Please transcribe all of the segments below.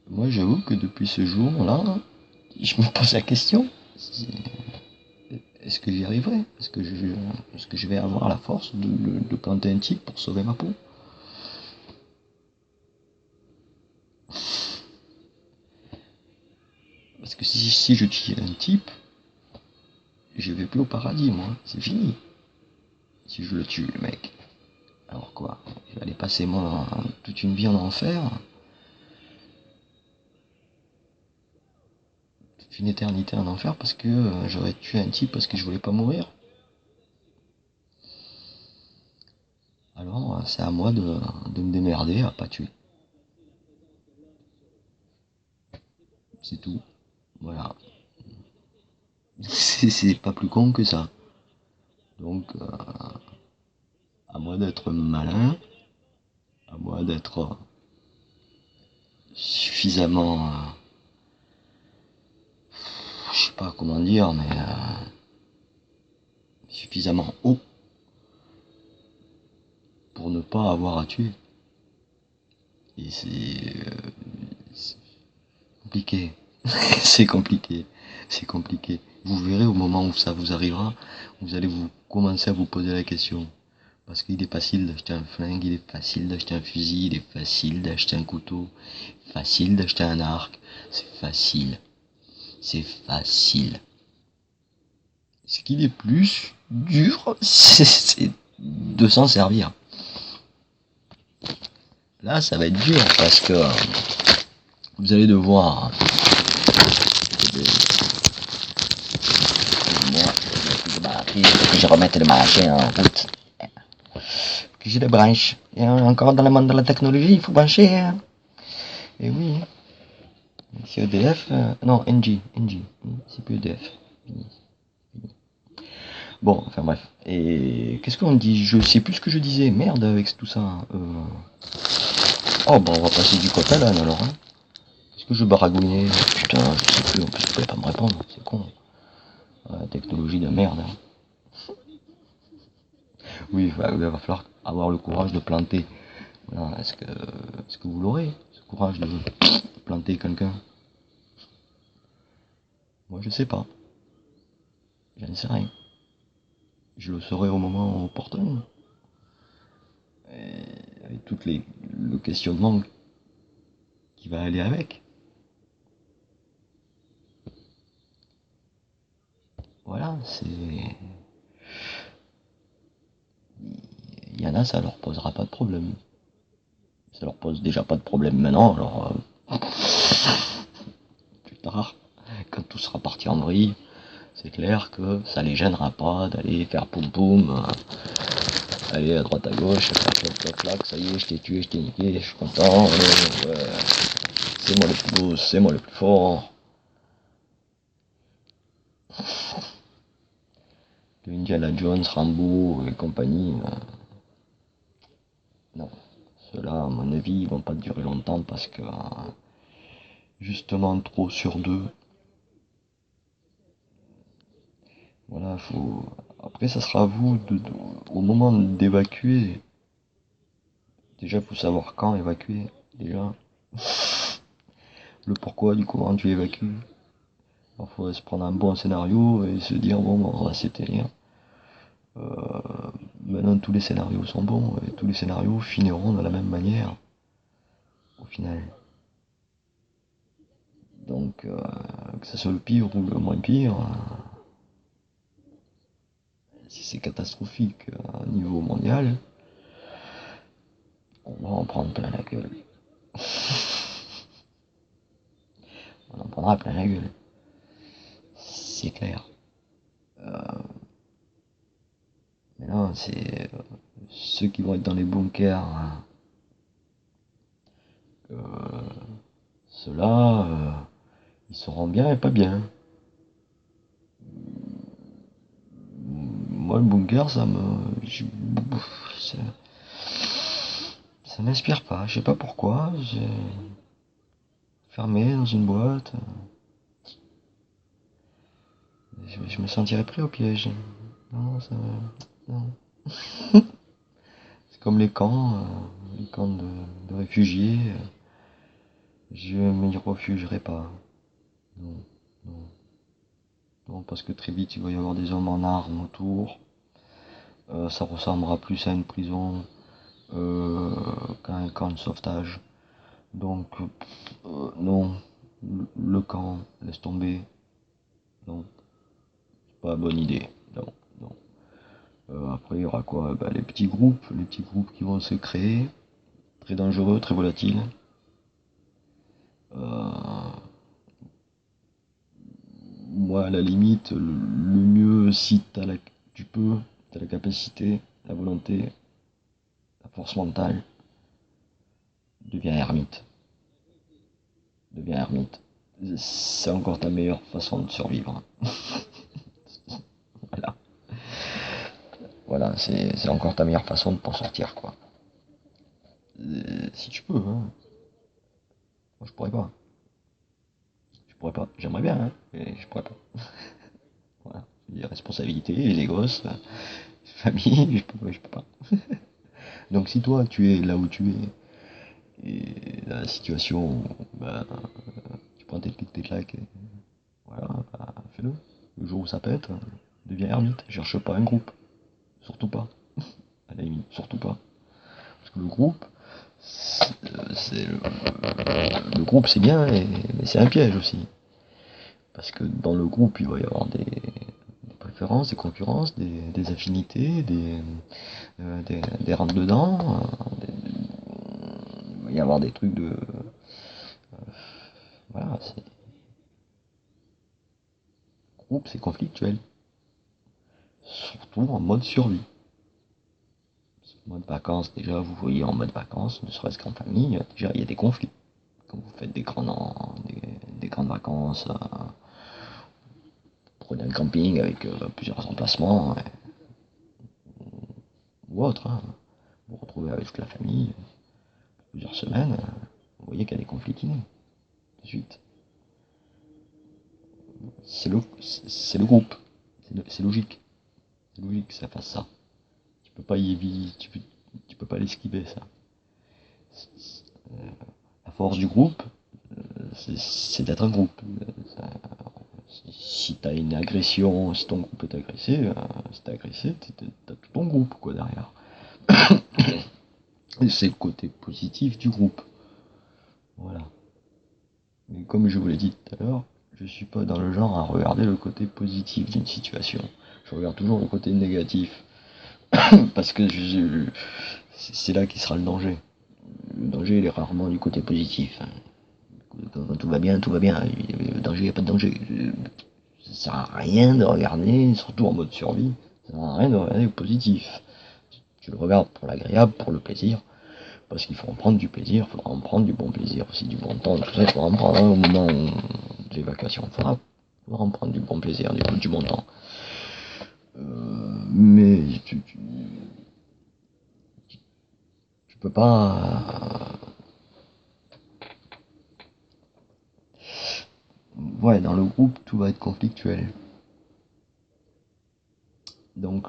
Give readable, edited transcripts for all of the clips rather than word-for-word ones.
Moi, j'avoue que depuis ce jour-là, je me pose la question, est-ce que j'y arriverai? Est-ce que je vais avoir la force de planter un type pour sauver ma peau? Parce que si je tue un type, je vais plus au paradis, moi. C'est fini. Si je le tue, le mec. Alors quoi? Je vais aller passer moi toute une vie en enfer, toute une éternité en enfer parce que j'aurais tué un type parce que je voulais pas mourir. Alors c'est à moi de me démerder à pas tuer. C'est tout. Voilà. C'est pas plus con que ça. Donc à moi d'être malin, à moi d'être suffisamment, je sais pas comment dire, mais suffisamment haut pour ne pas avoir à tuer. Et c'est compliqué. C'est compliqué. C'est compliqué. Vous verrez au moment où ça vous arrivera, vous allez vous commencer à vous poser la question. Parce qu'il est facile d'acheter un flingue, il est facile d'acheter un fusil, il est facile d'acheter un couteau, facile d'acheter un arc. C'est facile. C'est facile. Ce qui est plus dur, c'est de s'en servir. Là, ça va être dur parce que vous allez devoir. Que je remette le machin en route. Que je le branche. Et encore dans le monde de la technologie, il faut brancher. Hein. Et oui. C'est EDF. Non, NG. C'est plus EDF. Bon, enfin bref. Et qu'est-ce qu'on dit? Je sais plus ce que je disais. Merde avec tout ça. Oh, bon, on va passer du coq à l'âne alors. Hein. Qu'est-ce que je baragouinais? Putain, je sais plus. En plus, tu pouvais pas me répondre. C'est con. La technologie de merde. Hein. Oui, il va falloir avoir le courage de planter. Voilà, est-ce que vous l'aurez, ce courage de planter quelqu'un? Moi, je sais pas. J'en sais rien. Je le saurai au moment opportun. Et avec le questionnement qui va aller avec. Voilà, c'est. Il y en a, ça leur posera pas de problème. Ça leur pose déjà pas de problème maintenant, alors plus tard, quand tout sera parti en vrille, c'est clair que ça les gênera pas d'aller faire poum poum, aller à droite à gauche, faire clac clac clac, ça y est, je t'ai tué, je t'ai niqué, je suis content, c'est moi le plus beau, c'est moi le plus fort. De Indiana Jones, Rambo et compagnie, non. Ceux-là, à mon avis, ils vont pas durer longtemps parce que justement trop sur deux. Voilà, faut. Après, ça sera à vous au moment d'évacuer. Déjà, faut savoir quand évacuer. Déjà, le pourquoi du comment tu évacues. Il faudrait se prendre un bon scénario et se dire bon, on va s'éteindre. Maintenant, tous les scénarios sont bons et tous les scénarios finiront de la même manière au final. Donc, que ce soit le pire ou le moins pire, si c'est catastrophique à niveau mondial, on va en prendre plein la gueule. On en prendra plein la gueule. C'est clair. Mais non, c'est ceux qui vont être dans les bunkers. Ceux-là, ils seront bien et pas bien. Moi, le bunker, ça, ça m'inspire pas. Je sais pas pourquoi. J'ai fermé dans une boîte. Je me sentirais pris au piège. Non, ça. Non. C'est comme les camps de réfugiés. je m'y refugerai pas. Non, non, non, parce que très vite il va y avoir des hommes en armes autour. Ça ressemblera plus à une prison qu'à un camp de sauvetage. Donc, non, le camp, laisse tomber. Non, c'est pas la bonne idée. Non, non. Après, il y aura quoi? Bah, les petits groupes qui vont se créer, très dangereux, très volatiles. Euh, Moi, à la limite, le mieux, si tu peux, t'as la capacité, la volonté, la force mentale, deviens ermite. Deviens ermite. C'est encore ta meilleure façon de survivre. Voilà. Voilà, c'est encore ta meilleure façon de t'en sortir, quoi. Si tu peux, hein. Moi, je pourrais pas. Je pourrais pas. J'aimerais bien, hein, mais je pourrais pas. Voilà. Les responsabilités, les gosses, la famille, je peux pas. Donc si toi, tu es là où tu es, et dans la situation où, bah, tu prends tes clics, tes claques, et voilà, bah, fais-le. Le jour où ça pète, deviens ermite. Cherche pas un groupe. Surtout pas. À la limite, surtout pas. Parce que le groupe, le groupe c'est bien, mais c'est un piège aussi. Parce que dans le groupe, il va y avoir des préférences, des concurrences, des affinités, des rentre-dedans. Il va y avoir des trucs de. Voilà, groupe, c'est conflictuel. Surtout en mode survie. En mode vacances, déjà, vous voyez en mode vacances, ne serait-ce qu'en famille, déjà, il y a des conflits. Quand vous faites des grandes vacances, prenez un camping avec plusieurs emplacements, ou autre, hein, vous vous retrouvez avec toute la famille plusieurs semaines, vous voyez qu'il y a des conflits qui naissent. De suite. C'est le groupe. C'est logique. C'est logique que ça fasse ça. Tu peux pas y éviter, tu peux pas l'esquiver ça. La force du groupe, c'est d'être un groupe. Si t'as une agression, si ton groupe est agressé, si t'es agressé, t'as tout ton groupe quoi derrière. C'est le côté positif du groupe. Voilà. Mais comme je vous l'ai dit tout à l'heure, je suis pas dans le genre à regarder le côté positif d'une situation. Je regarde toujours le côté négatif. Parce que c'est là qui sera le danger. Le danger, il est rarement du côté positif. Quand tout va bien, tout va bien. Le danger, il n'y a pas de danger. Ça sert à rien de regarder, surtout en mode survie, ça sert à rien de regarder le positif. Tu le regardes pour l'agréable, pour le plaisir, parce qu'il faut en prendre du plaisir, il faudra en prendre du bon plaisir aussi, du bon temps, tout ça, il faudra en prendre au moment de l'évacuation, il faudra en prendre du bon plaisir, du bon temps. Mais tu peux pas. Ouais, dans le groupe, tout va être conflictuel. Donc,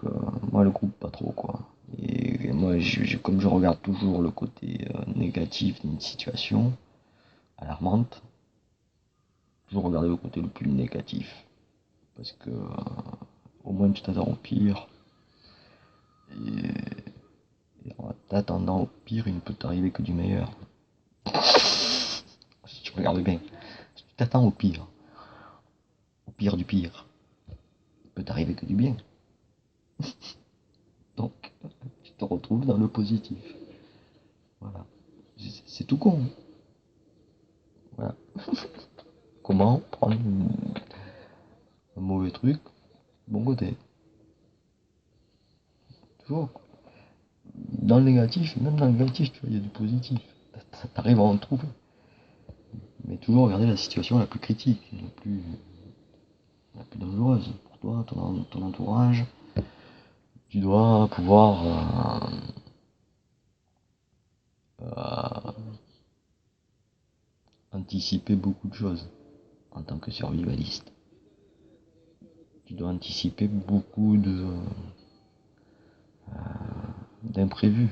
moi, le groupe, pas trop, quoi. Et moi, comme je regarde toujours le côté négatif d'une situation alarmante, toujours regarder le côté le plus négatif. Parce que au moins tu t'attends au pire. Et en t'attendant au pire, il ne peut t'arriver que du meilleur. Si tu regardes bien, si tu t'attends au pire du pire, il peut t'arriver que du bien. Donc, tu te retrouves dans le positif. Voilà. C'est tout con. Voilà. Comment prendre un mauvais truc, bon côté. Toujours. Dans le négatif, même dans le négatif, tu vois, il y a du positif. T'arrives à en trouver. Mais toujours regarder la situation la plus critique, la plus dangereuse pour toi, ton entourage. Tu dois pouvoir euh, anticiper beaucoup de choses en tant que survivaliste. Tu dois anticiper beaucoup d'imprévus.